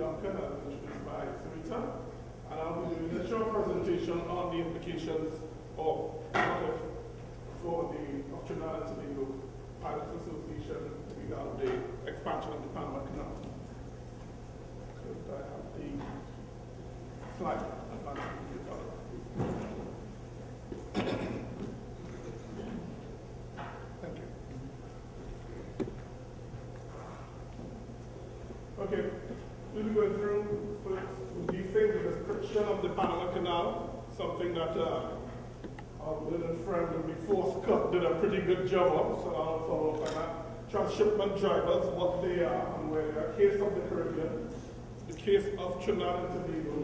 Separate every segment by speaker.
Speaker 1: Duncan, as introduced by Sarita, and I'll be doing a short presentation on the implications of for the Trinidad and Tobago Pilots Association regarding the expansion of the Panama Canal. Could I have the slide advancing? Thank you. Okay, we'll be going through with these things, the description of the Panama Canal, something that our little friend before Scott did a pretty good job of, so I'll follow up on that. Transshipment drivers, what they are, and where they are. Case of the Caribbean, the case of Trinidad and Tobago.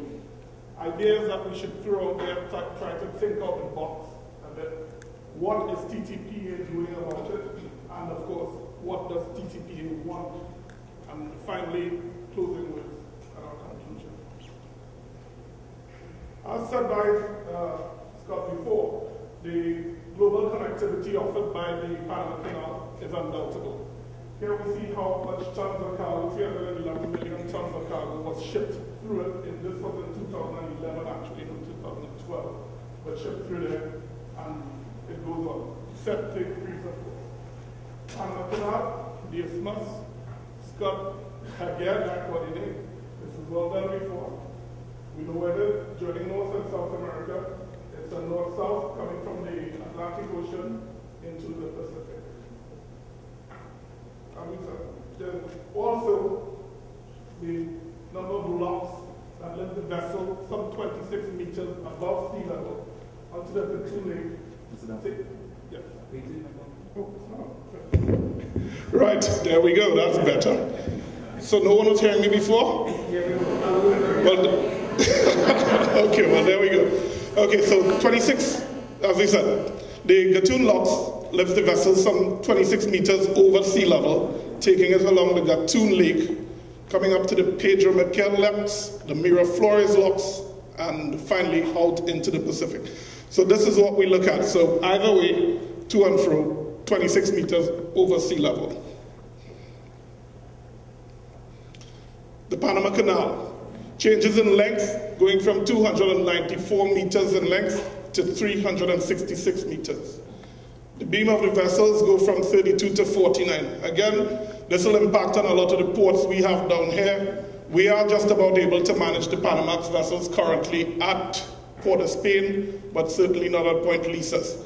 Speaker 1: Ideas that we should throw out there, try to think out the box a bit. What is TTPA doing about it? And of course, what does TTPA want? And finally, closing with our conclusion. As said by Scott before, the global connectivity offered by the Panama Canal is undoubtable. Here we see how much tons of cargo, 311 million tons of cargo was shipped through it. This was in 2011, actually, in 2012. But shipped through there, and it goes on. Set to increase, of course. Panama Canal, the isthmus, Scott, again, that coordinate. This is well done before. We know where it is, joining North and South America. It's a north-south coming from the Atlantic Ocean into the Pacific. And there's also the number of blocks that lift the vessel some 26 meters above sea level onto the two lake. Yes. Right, there we go, that's better. So no one was hearing me before? Well, okay, well there we go. Okay, so 26, as we said, the Gatun locks lifts the vessel some 26 meters over sea level, taking it along the Gatun Lake, coming up to the Pedro Miquel locks, the Miraflores locks, and finally out into the Pacific. So this is what we look at. So either way, to and fro, 26 meters over sea level. The Panama Canal. Changes in length, going from 294 meters in length to 366 meters. The beam of the vessels go from 32 to 49. Again, this will impact on a lot of the ports we have down here. We are just about able to manage the Panamax vessels currently at Port of Spain, but certainly not at Point Lisas.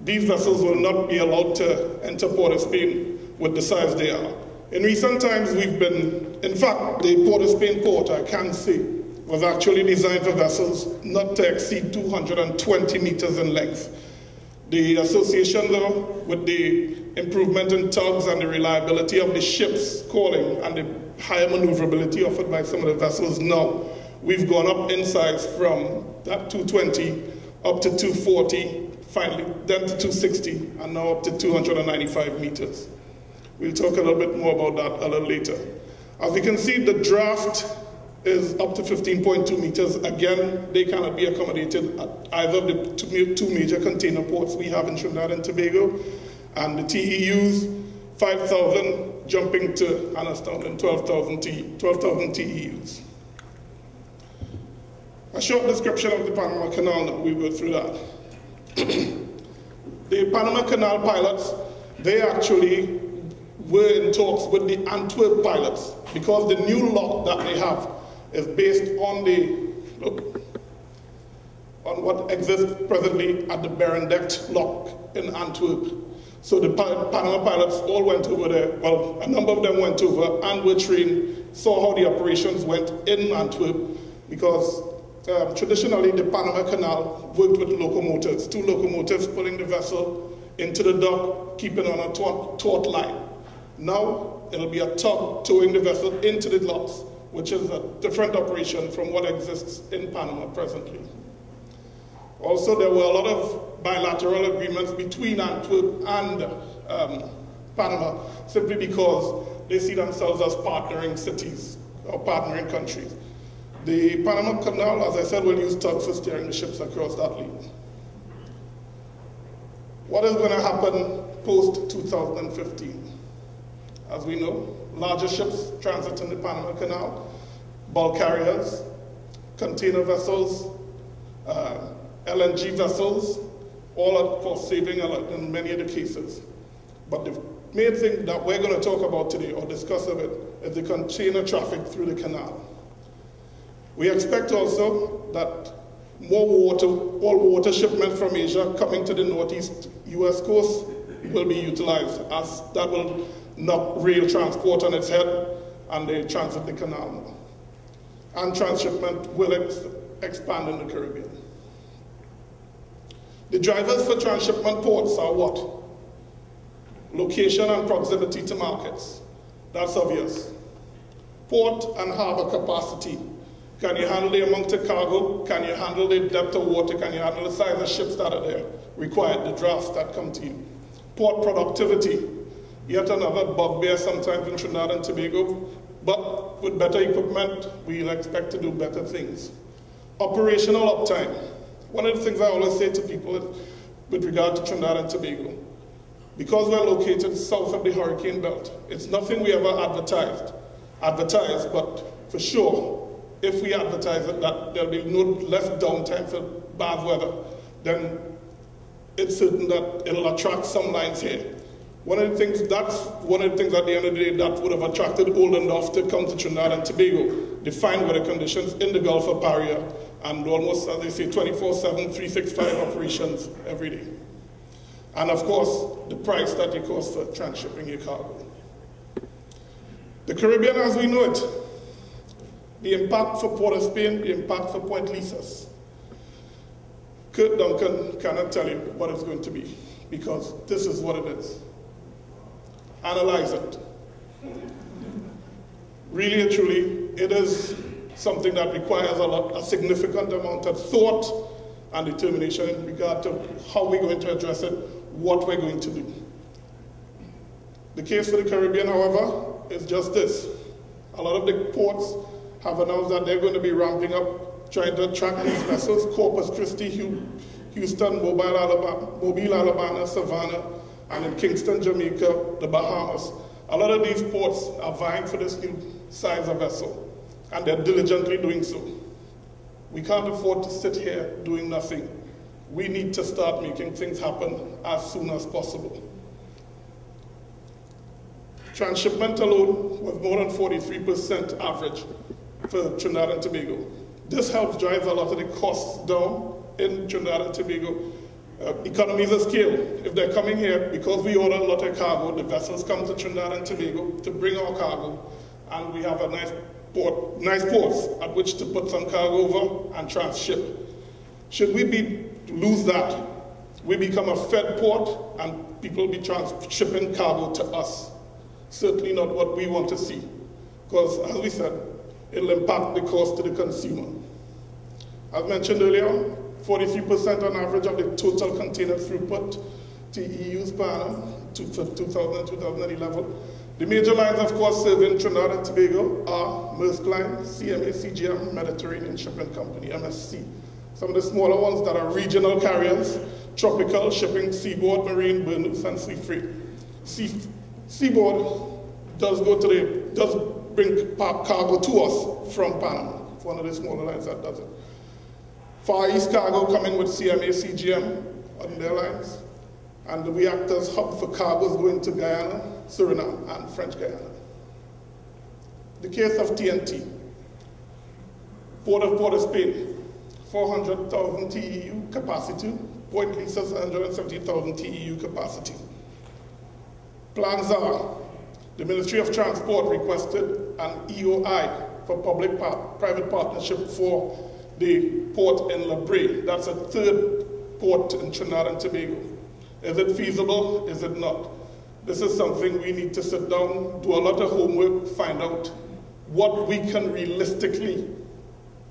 Speaker 1: These vessels will not be allowed to enter Port of Spain with the size they are. In recent times, we've been, in fact, the Port of Spain port, I can say, was actually designed for vessels not to exceed 220 meters in length. The association, though, with the improvement in tugs and the reliability of the ships calling and the higher maneuverability offered by some of the vessels now, we've gone up in size from that 220 up to 240, finally, then to 260, and now up to 295 meters. We'll talk a little bit more about that a little later. As you can see, the draft is up to 15.2 meters. Again, they cannot be accommodated at either of the two major container ports we have in Trinidad and Tobago. And the TEUs, 5,000 jumping to an astounding 12,000 TEUs. A short description of the Panama Canal now, we'll go through that. The Panama Canal pilots, they actually were in talks with the Antwerp pilots because the new lock that they have is based on what exists presently at the Berendecht lock in Antwerp. So the Panama pilots all went over there, well, a number of them went over and were trained, saw how the operations went in Antwerp, because traditionally the Panama Canal worked with locomotives, two locomotives pulling the vessel into the dock, keeping on a taut line. Now it'll be a tug towing the vessel into the locks, which is a different operation from what exists in Panama presently. Also, there were a lot of bilateral agreements between Antwerp and Panama, simply because they see themselves as partnering cities or partnering countries. The Panama Canal, as I said, will use tugs for steering the ships across that lane. What is going to happen post-2015? As we know, larger ships transit in the Panama Canal. bulk carriers, container vessels, LNG vessels, all are cost saving in many of the cases. But the main thing that we're going to talk about today or discuss of it is the container traffic through the canal. We expect also that all water shipments from Asia coming to the northeast US coast will be utilized, as that will knock rail transport on its head and they transit the canal more. And transshipment will expand in the Caribbean. The drivers for transshipment ports are what? Location and proximity to markets. That's obvious. Port and harbor capacity. Can you handle the amount of cargo? Can you handle the depth of water? Can you handle the size of ships that are there? Required, the drafts that come to you. Port productivity. Yet another bugbear sometimes in Trinidad and Tobago, but with better equipment, we'll expect to do better things. Operational uptime. One of the things I always say to people is, with regard to Trinidad and Tobago, because we're located south of the hurricane belt, it's nothing we ever advertised, but for sure, if we advertise it that there'll be no less downtime for bad weather, then it's certain that it'll attract some lines here. One of the things at the end of the day that would have attracted old enough to come to Trinidad and Tobago, the fine weather conditions in the Gulf of Paria, and almost, as they say, 24/7, 365 operations every day. And of course, the price that it costs for transshipping your cargo. The Caribbean as we know it, the impact for Port of Spain, the impact for Point Lisas. Kurt Duncan cannot tell you what it's going to be, because this is what it is. Analyze it. Really and truly, it is something that requires a significant amount of thought and determination in regard to how we're going to address it, what we're going to do. The case for the Caribbean, however, is just this. A lot of the ports have announced that they're going to be ramping up, trying to attract these vessels, Corpus Christi, Houston, Mobile, Alabama, Savannah, and in Kingston, Jamaica, the Bahamas. A lot of these ports are vying for this new size of vessel, and they're diligently doing so. We can't afford to sit here doing nothing. We need to start making things happen as soon as possible. Transshipment alone was more than 43% average for Trinidad and Tobago. This helps drive a lot of the costs down in Trinidad and Tobago. Economies of scale. If they're coming here, because we order a lot of cargo, the vessels come to Trinidad and Tobago to bring our cargo, and we have a nice ports at which to put some cargo over and transship. Should we lose that, we become a fed port and people be transshipping cargo to us. Certainly not what we want to see, because as we said, it'll impact the cost to the consumer. As mentioned earlier, 43% on average of the total container throughput to EU's Panama for 2000 and 2011. The major lines, of course, serving Trinidad and Tobago are Maersk Line, CMA CGM, Mediterranean Shipping Company, MSC. Some of the smaller ones that are regional carriers, Tropical Shipping, Seaboard, Marine, Burnous, and Sea Freight. Seaboard does bring cargo to us from Panama. It's one of the smaller lines that does it. Far East cargo coming with CMA, CGM on their lines. And we act as hub for cargoes going to Guyana, Suriname, and French Guyana. The case of TNT. Port of Spain, 400,000 TEU capacity. Point Lisas, 170,000 TEU capacity. Plans are, the Ministry of Transport requested an EOI for public-private partnership for the port in La Brea. That's a third port in Trinidad and Tobago. Is it feasible? Is it not? This is something we need to sit down, do a lot of homework, find out what we can realistically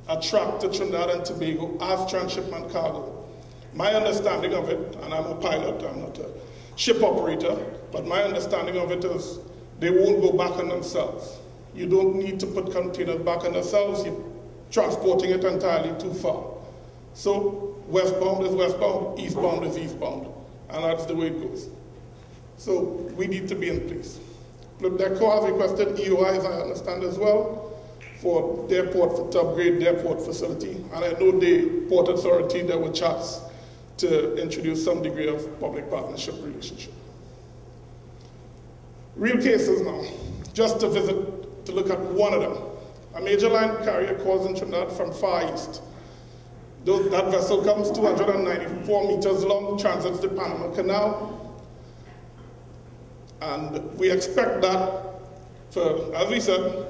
Speaker 1: attract to Trinidad and Tobago as transshipment cargo. My understanding of it, and I'm a pilot, I'm not a ship operator, but my understanding of it is they won't go back on themselves. You don't need to put containers back on themselves. You're transporting it entirely too far. So westbound is westbound, eastbound is eastbound, and that's the way it goes. So we need to be in place. DECO has requested EOIs, I understand as well, for their port to upgrade their port facility. And I know the Port Authority, there were chats to introduce some degree of public partnership relationship. Real cases now, just to visit, to look at one of them. A major line carrier calls in Trinidad from Far East. That vessel comes 294 meters long, transits the Panama Canal, and we expect that for, as we said,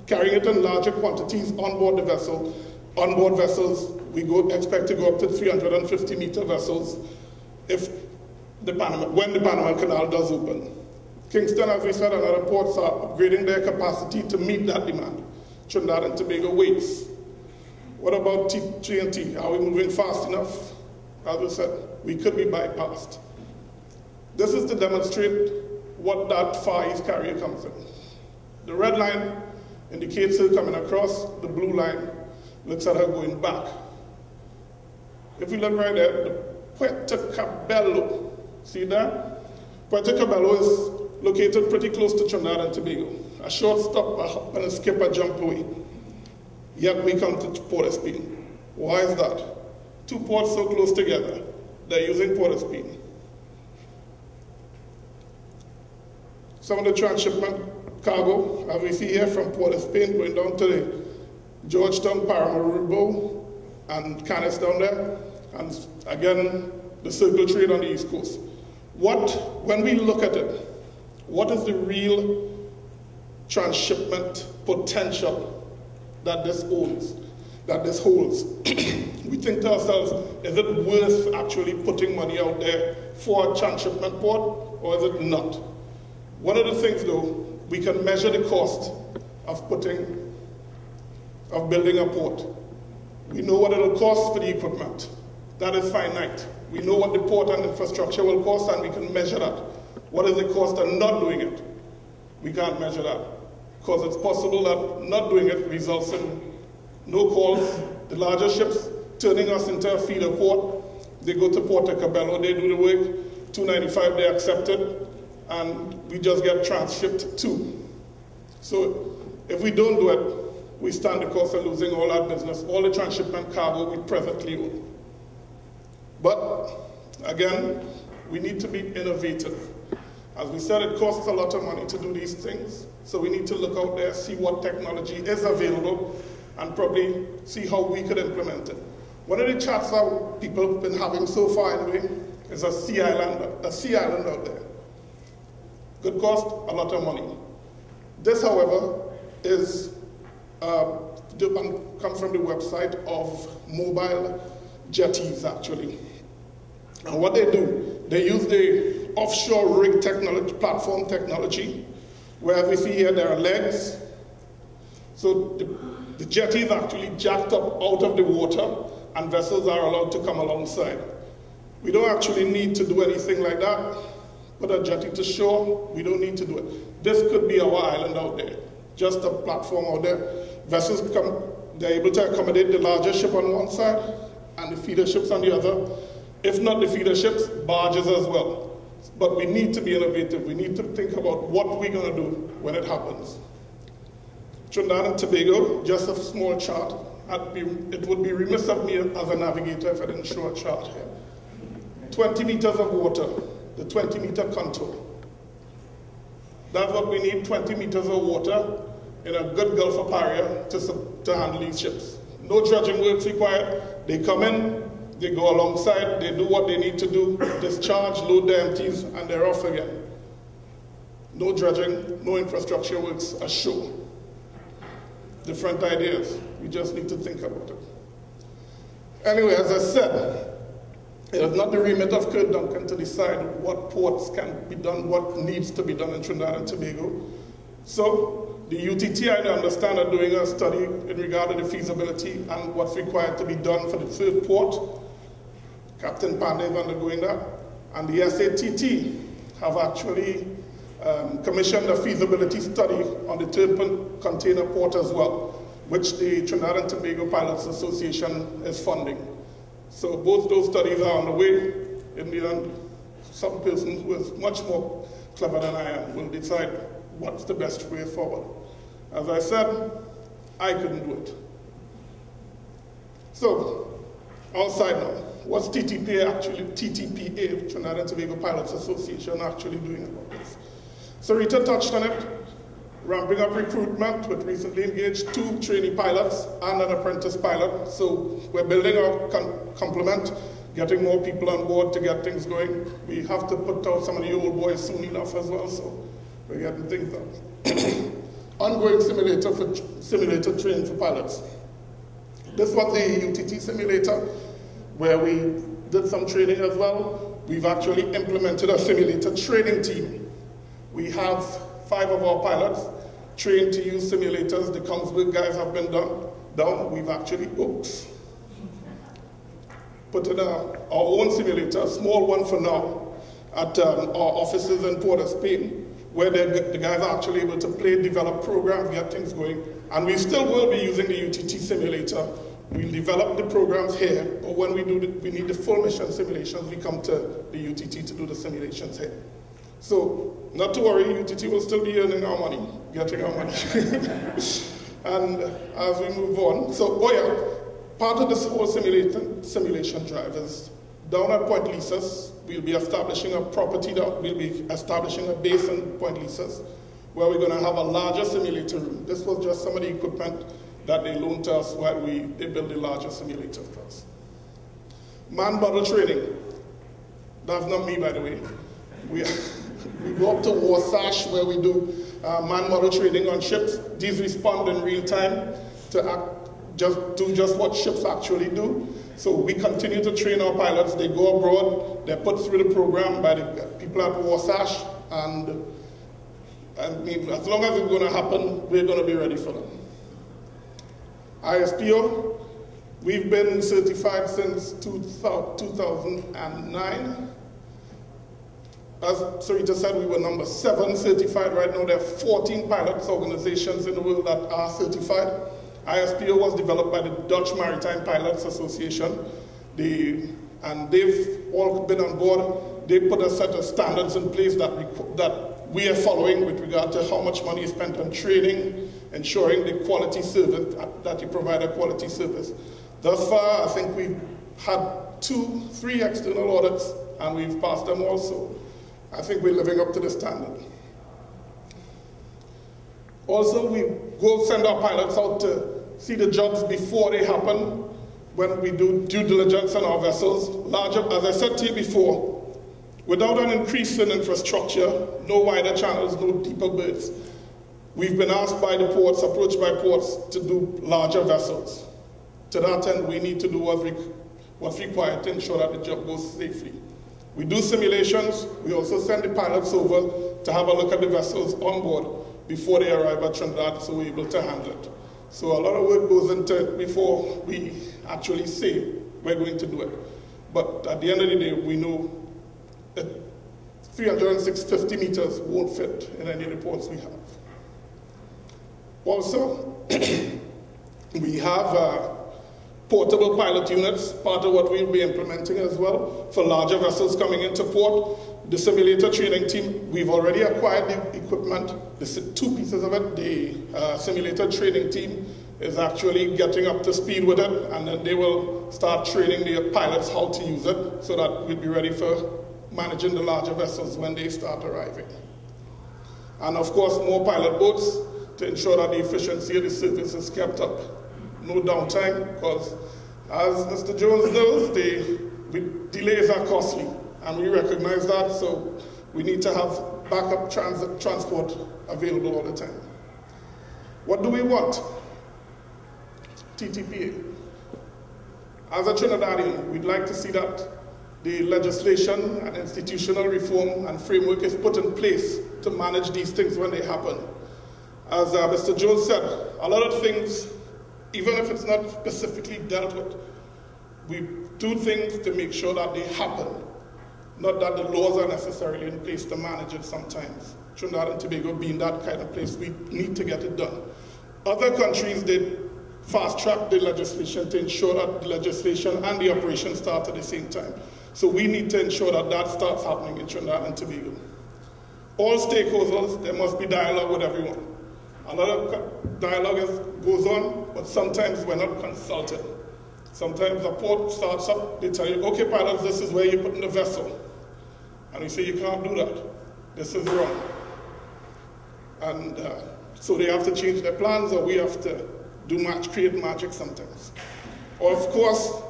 Speaker 1: carrying it in larger quantities on board the vessel. On board vessels, we expect to go up to 350-meter vessels when the Panama Canal does open. Kingston, as we said, and other ports are upgrading their capacity to meet that demand. Trinidad and Tobago waits. What about T&T? Are we moving fast enough? As we said, we could be bypassed. This is to demonstrate what that Far East carrier comes in. The red line indicates her coming across, the blue line looks at her going back. If we look right there, the Puerto Cabello, see that? Puerto Cabello is located pretty close to Trinidad and Tobago. A short stop, a hop and a skip, a jump away. Yet we come to Port of Spain. Why is that? Two ports so close together, they're using Port of Spain. Some of the transshipment cargo, as we see here, from Port of Spain going down to the Georgetown, Paramaribo, and Canal down there, and again, the circle trade on the East Coast. When we look at it, what is the real transshipment potential that this holds? We think to ourselves, is it worth actually putting money out there for a transshipment port, or is it not? One of the things though, we can measure the cost of building a port. We know what it'll cost for the equipment. That is finite. We know what the port and infrastructure will cost, and we can measure that. What is the cost of not doing it? We can't measure that, because it's possible that not doing it results in no calls. The larger ships turning us into a feeder port, they go to Puerto Cabello, they do the work, $295 they accept it, and we just get transshipped too. So if we don't do it, we stand the cost of losing all our business, all the transshipment cargo we presently own. But again, we need to be innovative. As we said, it costs a lot of money to do these things, so we need to look out there, see what technology is available, and probably see how we could implement it. One of the chats that people have been having so far anyway is a sea island out there. Good cost, a lot of money. This, however, is comes from the website of mobile jetties, actually. And what they do, they use the offshore rig technology, platform technology, where we see here there are legs. So the jetty is actually jacked up out of the water, and vessels are allowed to come alongside. We don't actually need to do anything like that. Put a jetty to shore, we don't need to do it. This could be our island out there, just a platform out there. Vessels come, they're able to accommodate the larger ship on one side and the feeder ships on the other. If not the feeder ships, barges as well. But we need to be innovative. We need to think about what we're going to do when it happens. Trinidad and Tobago, just a small chart. It would be remiss of me as a navigator if I didn't show a chart here. 20 meters of water, the 20-meter contour. That's what we need, 20 meters of water in a good Gulf of Paria to handle these ships. No dredging works required. They come in, they go alongside, they do what they need to do, discharge, load their empties, and they're off again. No dredging, no infrastructure works ashore. Different ideas. We just need to think about it. Anyway, as I said, it is not the remit of Duncan to decide what ports can be done, what needs to be done in Trinidad and Tobago. So the UTT, I understand, are doing a study in regard to the feasibility and what's required to be done for the third port. Captain Pandey is undergoing that. And the SATT have actually commissioned a feasibility study on the third container port as well, which the Trinidad and Tobago Pilots Association is funding. So both those studies are on the way. In the end, some person who is much more clever than I am will decide what's the best way forward. As I said, I couldn't do it. So, outside now, what's TTPA, Trinidad and Tobago Pilots Association, actually doing about this? So Rita touched on it, ramping up recruitment with recently engaged 2 trainee pilots and an apprentice pilot. So we're building our complement, getting more people on board to get things going. We have to put out some of the old boys soon enough as well, so we're getting things done. Ongoing simulator training for pilots. This was the UTT simulator, where we did some training as well. We've actually implemented a simulator training team. We have 5 of our pilots trained to use simulators. The Kongsberg guys have been down. We've actually, put in our own simulator, a small one for now, at our offices in Port of Spain, where the guys are actually able to play, develop programs, get things going. And we still will be using the UTT simulator. We'll develop the programs here, but when we need the full mission simulations, we come to the UTT to do the simulations here. So, not to worry, UTT will still be earning our money, getting our money. And as we move on, so, part of this whole simulation drive is down at Point Lisas, we'll be establishing a property we'll be establishing a base in Point Lisas, where we're going to have a larger simulator room. This was just some of the equipment that they loaned to us while they build a larger simulator for us. Man model training. That's not me, by the way. We go up to Warsash, where we do man model training on ships. These respond in real time to do just what ships actually do. So we continue to train our pilots. They go abroad, they're put through the program by the people at Warsash, and I mean, as long as it's going to happen, we're going to be ready for them. ISPO, we've been certified since 2009. As Sarita said, we were number 7 certified. Right now there are 14 pilots organizations in the world that are certified. ISPO was developed by the Dutch Maritime Pilots Association. And they've all been on board. They put a set of standards in place that we are following with regard to how much money is spent on training, ensuring the quality service, that you provide a quality service. Thus far, I think we've had 3 external audits, and we've passed them also. I think we're living up to the standard. Also, we go send our pilots out to see the jobs before they happen when we do due diligence on our vessels. As I said to you before, without an increase in infrastructure, no wider channels, no deeper berths, we've been asked by the ports, approached by ports, to do larger vessels. To that end, we need to do what's required to ensure that the job goes safely. We do simulations. We also send the pilots over to have a look at the vessels on board before they arrive at Trinidad, so we're able to handle it. So a lot of work goes into it before we actually say we're going to do it. But at the end of the day, we know that 350 meters won't fit in any reports we have. Also, we have portable pilot units, part of what we'll be implementing as well for larger vessels coming into port. The simulator training team, we've already acquired the equipment. There's 2 pieces of it. The simulator training team is actually getting up to speed with it, and then they will start training the pilots how to use it so that we'll be ready for managing the larger vessels when they start arriving. And of course, more pilot boats to ensure that the efficiency of the service is kept up. No downtime, because as Mr. Jones knows, delays are costly, and we recognize that, so we need to have backup transport available all the time. What do we want? TTPA. As a Trinidadian, we'd like to see that the legislation and institutional reform and framework is put in place to manage these things when they happen. As Mr. Jones said, a lot of things, even if it's not specifically dealt with, we do things to make sure that they happen, not that the laws are necessarily in place to manage it sometimes. Trinidad and Tobago being that kind of place, we need to get it done. Other countries did fast-track the legislation to ensure that the legislation and the operation start at the same time. So we need to ensure that that starts happening in Trinidad and Tobago. all stakeholders, there must be dialogue with everyone. A lot of dialogue goes on, but sometimes we're not consulted. Sometimes the port starts up, they tell you, okay pilots, this is where you're putting the vessel. And we say, you can't do that. This is wrong. And so they have to change their plans, or we have to create magic sometimes. Or of course,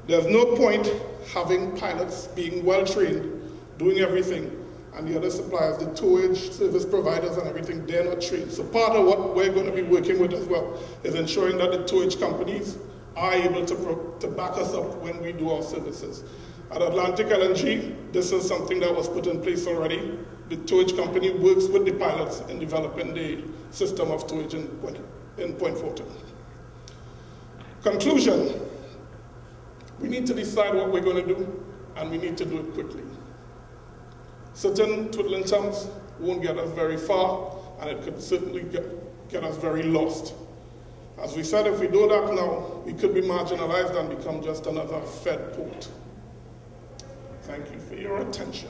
Speaker 1: there's no point having pilots being well-trained, doing everything, and the other suppliers, the towage service providers and everything, they're not trained. So part of what we're going to be working with as well is ensuring that the towage companies are able to back us up when we do our services. At Atlantic LNG, this is something that was put in place already. The towage company works with the pilots in developing the system of towage in Point Fortin. Conclusion, we need to decide what we're going to do, and we need to do it quickly. Certain twiddling thumbs won't get us very far, and it could certainly get us very lost. As we said, if we do that now, we could be marginalized and become just another Fed port. Thank you for your attention.